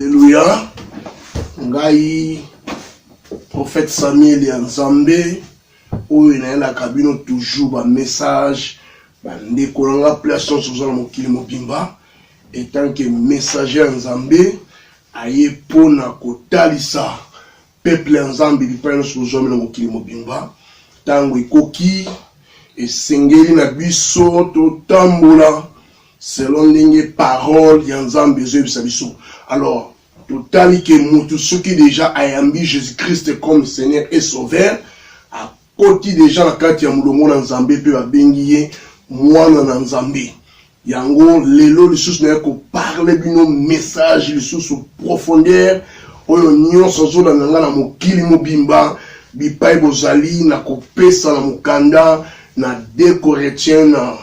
Alléluia. Ngai prophète Samuel ya Nzambe oyo na la kabino toujours ba message ba ndeko nga place sur la mokili mobimba étant que messager Nzambe aye pona kotalisa peuple Nzambe bipana sur la mokili mobimba tango ekoki esengeli na biso to tambola selon les paroles ya Nzambe zo biso. Alors totali que mutu soki déjà ayambi Jésus-Christ comme Seigneur et Sauveur à côté déjà la kati ya mulongo na Nzambe pe babengi ye mwana na Nzambe yango lelo lisusu na ko parler bino message lisusu profondeur oyo nyonso zola nanga na mokili mobimba bipai bozali na kopesa na mukanda na 2 Corinthiens na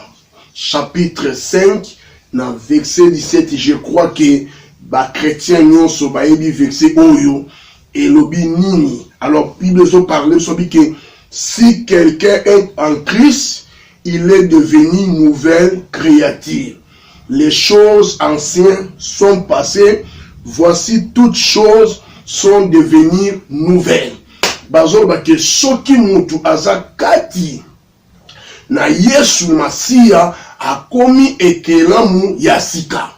chapitre 5 na verset 17. Je crois que ba chrétien nyonso ba yebi verset oyo et lobi nini. Alors Bible so parler so bi que si quelqu'un est en Christ, il est devenu nouvelle créature. Les choses anciennes sont passées, voici toutes choses sont devenues nouvelles. Bazo ba que soki mutu azakati na Yesu Masia akomi ekelamu ya sika.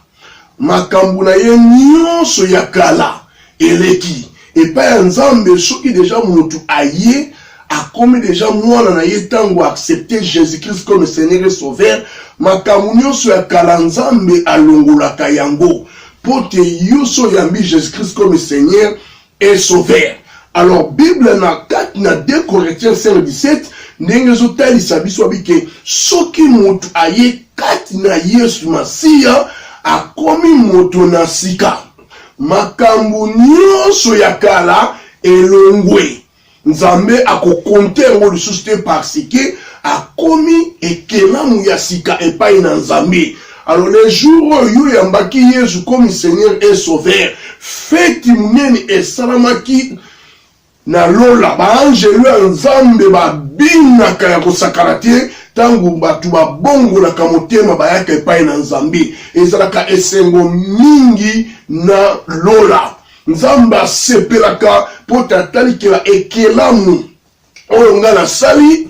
Makambu na ye nyonso ya kala eleki epa Nzambe soki déjà mutu aye akomi déjà mwana na ye tango accepter Jésus-Christ comme Seigneur et Sauveur makambu nyonso ya kala Nzambe alongolaka yango pote yoso yambi Jésus-Christ comme Seigneur et Sauveur. Alors Bible na 2 Corinthiens 5:17 ndenge zo talisa biso bike soki mutu aye kati na Yesu Masia akomi moto na sika makambu nyonso ya kala elongwe Nzambe akokonte ngo lisusu te parce que akomi ekelamu ya sika epai na Nzambe. Alors les jours oyo yambaki Yesu comme Seigneur et Sauveur feti munene esalamaki na lola ba angelu ya Nzambe babinaka ya kosakana te tangu batu babongolaka motema bayaka epai na Nzambe ezalaka esengo mingi na lola Nzambe asepelaka po tatalikela ekelamu oyo nga nasali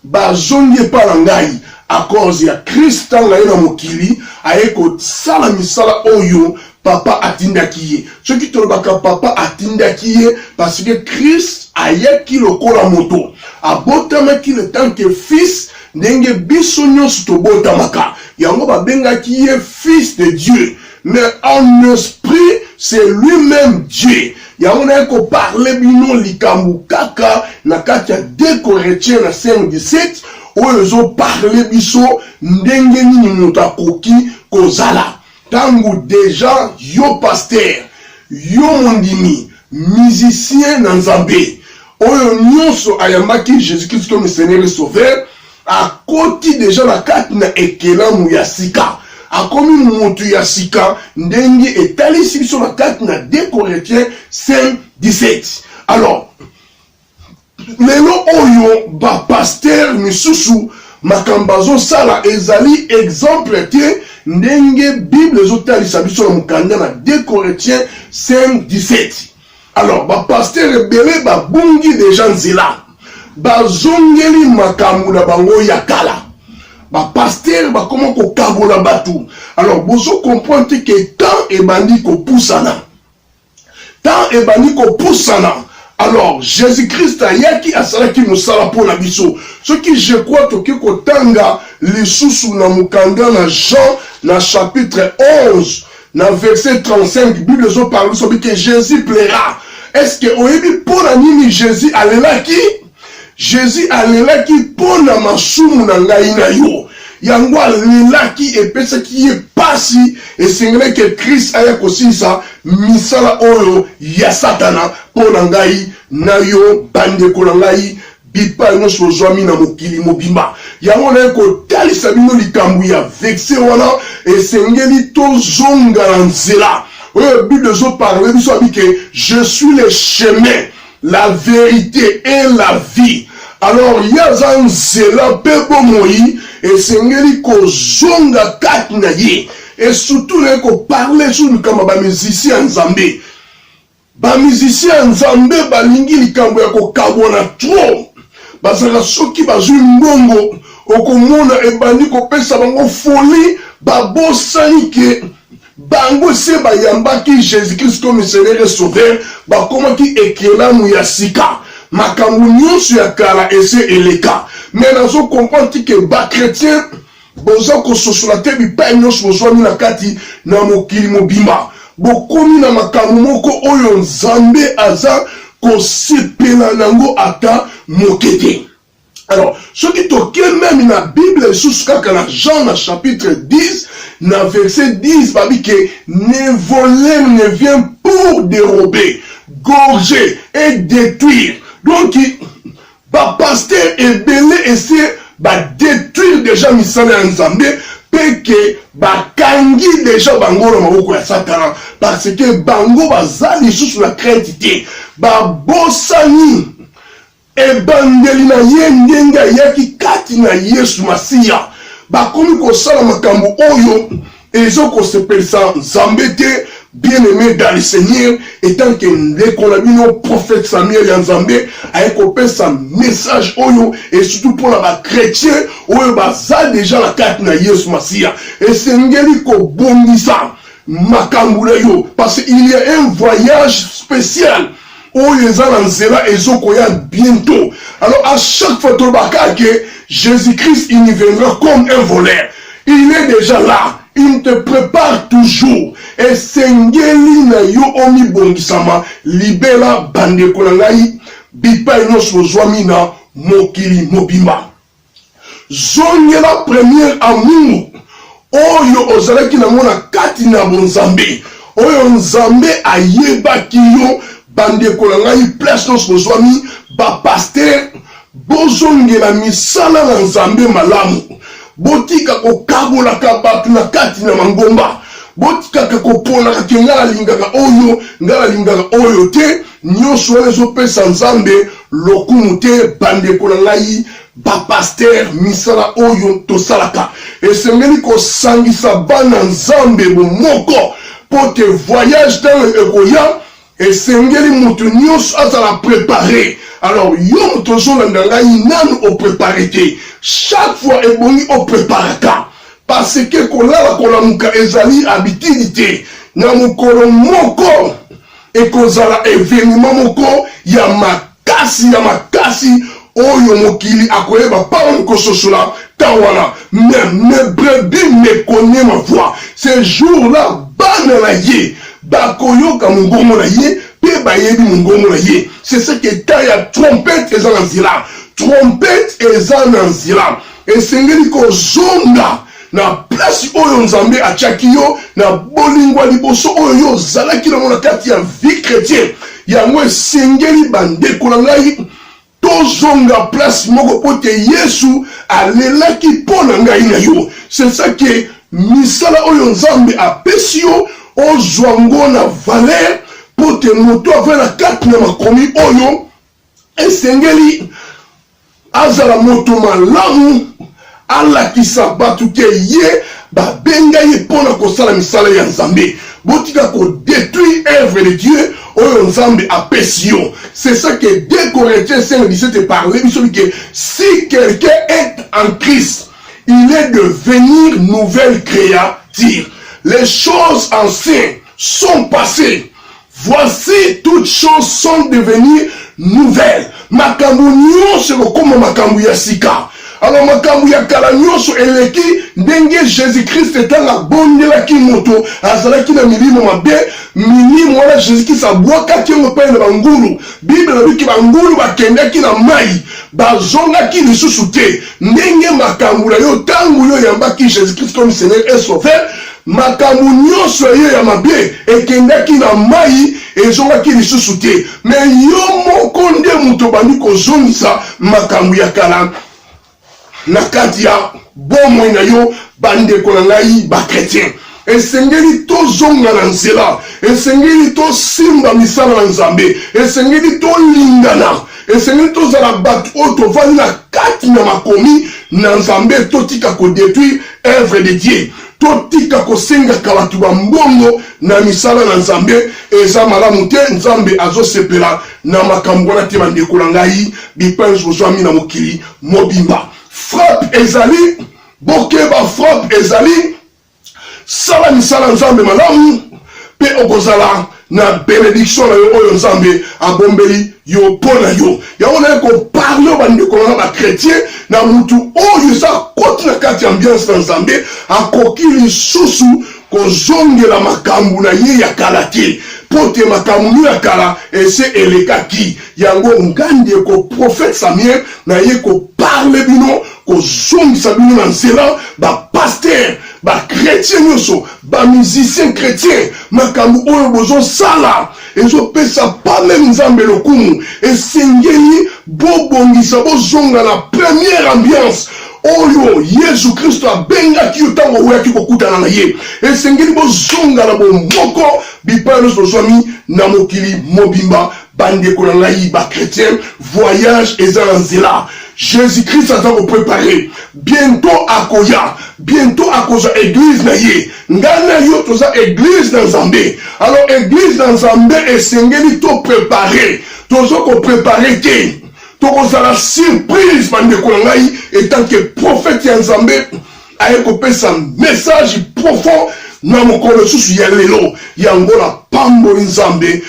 bazongi epai na ngai a cause ya Christ ngai na mokili aye kosala misala oyo papa atindaki ye. Ce qui tolobaka papa atindaki ye parce que Christ ayaki lokola moto abotamaki le tant que fils ndenge biso nyonso tobotamaka yango babengaki ye fils de Dieu, mais en esprit c'est lui-même Dieu. Yango na ko parler bino likambu kaka na kati ya 2 Corinthiens na 5:17 oyo zo parler biso ndenge nini moto akoki kozala tangu déjà yo pasteur yo mondimi musicien na Nzambe oyo nyonso ayambaki Jésus-Christ comme Seigneur et Sauveur akoti déjà la kati na ekelamu ya sika akomi mutu ya sika ndenge etalisi biso la kati na 2 Corinthiens 5:17. Alors lelo oyo ba pasteur misusu makambazo sala ezali exemple te ndenge Bible zotalisa biso na mukanda na 2 Corinthiens 5:17. Alors ba pasteur ebele ba bungi déjà nzela bazongeli makambu na bango ya kala ba pasteur ba comment ko kabola batu. Alors bozo comprendre que temps ebandi ko pusana alors Jésus-Christ ayaki asalaki musala pona biso ce qui je crois toki kotanga lisusu na mukanda na Jean na chapitre 11 na verset 35 Bible zo parle so que Jésus plaira. Est-ce que oyebi pona nini Jésus alelaki? Jésus alelaki pona masumu na ngai na yo yango alelaki epesaki ye pasi esengele ke Christ aya kosilisa misala oyo ya Satana pona ngai na yo bandeko na ngai bipa nyonso ozwami na mokili mobimba yango na kotalisa bino likambu ya vexe wana esengeli tozonga na nzela oyo Bible zo parle biso abike je suis le chemin la vérité et la vie. Alors yaza nzela pe bomoi esengeli kozonga kati na ye et surtout na ko parler sur likambo ba musicien nzambe. Ba musicien nzambe balingi likambo ya ko kabona trop. Bazala soki bazwi mbongo okomona ebandi kopesa bango folie babosani ke bango se bayambaki Jésus-Christ comme Seigneur et Sauveur bakomaki ekelamu ya sika makambo nyonso ya kala ese eleka mais nazo comprendre que ba chrétien boza kososola te bipai nyonso bozwami na kati na mokili mobimba bokomi na makambo moko oyo Nzambe aza kosepela nango ata mokete. Alors, ce qui toque même dans la Bible, sous dans Jean, dans chapitre 10, dans verset 10, il dit que ne voler ne vient pour dérober, gorger et détruire. Donc, le pasteur est belé et c'est détruire déjà misale ensemble, parce que kangi déjà bango na maboko ya Satan, parce que bango bazali sous la crainte, bosani. Ebandeli na ye ndenge ayaki kati na Yesu Masiya bakomi kosala makambo oyo ezokosepelisa Nzambe te. Bien-aimé dans le Seigneur, étant que ndeko na bino prophète Samuel ya Nzambe ayekopesa message oyo et surtout pour la chrétien oyo baza déjà la kati na Yesu Masiya esengeli kobongisa makambo na yo parce qu'il y a un voyage spécial. Oh, les anzela et zokoya bientôt. Alors, à chaque fois, que Jésus-Christ, il y viendra comme un voleur. Il est déjà là. Il te prépare toujours. Et sengeli na yo omi bongisama libela bande kolangai bipa ino sozwami na mokili mobimba. Zonye la première amour. Oyo ozalaki na mona kati na bonzambe. Oyo nzambe ayeba kiyo bande kolangai place nos bozwami ba pasteur bozongela misala na Nzambe malamu botika kokabola ka batu na kati na mangomba botika kopona ka ngala lingaka oyo te nyonso ezo pesa Nzambe lokumu te bande kolangai ba pasteur misala oyo tosalaka esengeli kosangisa bana Nzambe bomoko pour te voyage dans le ekoya. Et sengeli mutu nyos azala préparé. Alors yo mutu zolanda ngai nanu o préparé te. Chaque fois ebongi o préparaka. Parce que kolala kolamuka ezali habitude na mukolo moko ekozala événement moko ya makasi oyo mokili akoyeba pa kososola tawana me brebis me connaît ma voix. Ce jour-là bana la ye bakoyoka mungomo na ye pe bayebi mungomo na ye. C'est ce que taya trompette eza na nzela. Trompette eza na nzela. Esengeli kozonga na place oyo Nzambe atiaki yo na bolingwa liboso oyo yo zalaki na mona kati ya vie chrétienne. Yango esengeli bandeko na ngai tozonga place moko pote Yesu alelaki pona ngai na yo. C'est ça que misala oyo Nzambe apesi yo ozwango na valeur pote moto ave na kati na makomi oyo esengeli azala moto malamu alakisa batu te ye babenga ye pona kosala misala ya Nzambe botika ko détruire œuvre de Dieu oyo Nzambe apesi yo. C'est ça que 2 Corinthiens 5:17 parle que si quelqu'un est en Christ, il est devenir nouvelle créature. Les choses anciennes sont passées. Voici toutes choses sont devenues nouvelles. Makambu nyonso comme makambu ya sika. Alors makambu ya kala nyonso eleki ndenge Jésus-Christ etanga bondelaki moto azalaki na milimo mabe milimo wana Jésus-Christ abwakaki ngo pe na bangulu. Bible na biki bangulu bakendaki na mai bazongaki lisusu te ndenge makambu na yo tangu yo yambaki Jésus-Christ comme Seigneur et Sauveur. Makambu nyonso ye ya mabe ekendaki na mai ezongaki lisusu te mais yo moko nde moto bandi kozongisa makambu ya kala na kati ya bomoi na yo bandeko na ngai bakretien. Esengeli tozonga na nzela, esengeli tosimba misala na Nzambe, esengeli tolingana, esengeli tozala batu oyo tovandi na kati na makomi na Nzambe totika kodétruire œuvre de Dieu. totika kosenga kabatu ba mbongo na misala na nzambe eza malamu te. Nzambe azosepela na makambo na te bandeko na ngai bipanzo bozwami na mokili mobimba. Frappe ezali bokeba, frappe ezali sala misala nzambe malamu pe okozala na bénédiction na yo oyo nzambe abombeli yo pona yo. Yango na ko parler bandeko na ba chrétien na mutu oyo sa koti na kati ambiance na nzambe akoki lisusu kozongela makambo na ye ya kala te. Pote makambo ya kala ese elekaki. Yango ngande ko prophète Samuel na ye ko parler bino kozongisa bino na nzela ba pasteur ba chrétien nyonso ba musicien chrétien makambo oyo bozo sala ezo pesa pas même nzambe lokumu esengeli bobongisa bozonga na première ambiance oyo Yesu Kristo abengaki yo tango oyaki kokutana na ye. Esengeli bozonga na bomoko bipano zozwami na mokili mobimba bandeko na ngai ba chrétien. Voyage eza na nzela. Jésus-Christ a préparé. Bientôt akoya. Bientôt akoza église na ye. Ngana yo toza église dans Zambé. Alors église dans Zambé esengeli to préparé. Tozo ko préparé te. Toza la surprise bandeko na ngai étant que prophète ya Nzambe aye ko pesa message profond na mokolo susu ya lelo. Yango na pambo Nzambe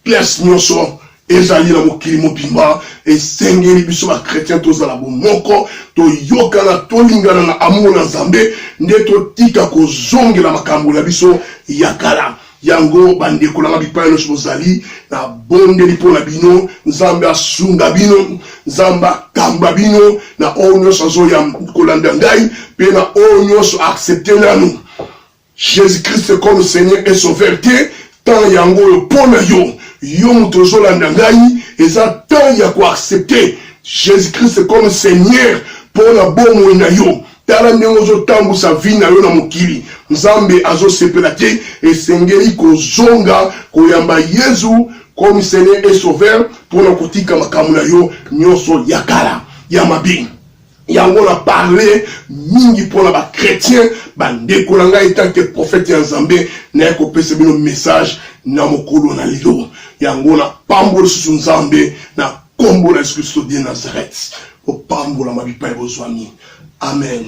place nyonso ezali na mokili mobimba esengeli biso ba chrétien tozala bomoko toyokana tolingana na amour na Nzambe nde totika kozongela makambo na biso ya kala. Yango bandeko na bipai nyonso bozali na bondeli mpona bino. Nzambe asunga bino, Nzambe akamba bino na oyo nyonso azoya kolanda ngai mpe na oyo nyonso accepte nanu Jésus-Christ comme Seigneur et Sauveur te. Tant yango yo pona yo yo muto ozolanda ngai eza tant ya ko accepter Jésus-Christ comme Seigneur pona bomoi na yo. Tala ndenge ozotambusa vi na yo na mokili. Nzambe azosepela te esengeli kozonga koyamba Yesu comme Seigneur et Sauveur pona kotika makambo na yo nyonso ya kala ya mabe. Yango na parler mingi pona ba chrétien bandeko na ngai tant que prophète ya Nzambe na ko pesa bino message na mokolo na lilo. Yango na pambo susu Nzambe na kombo na Yesu Kristo de Nazareth. O pambo la mabipa bozwami. Amen.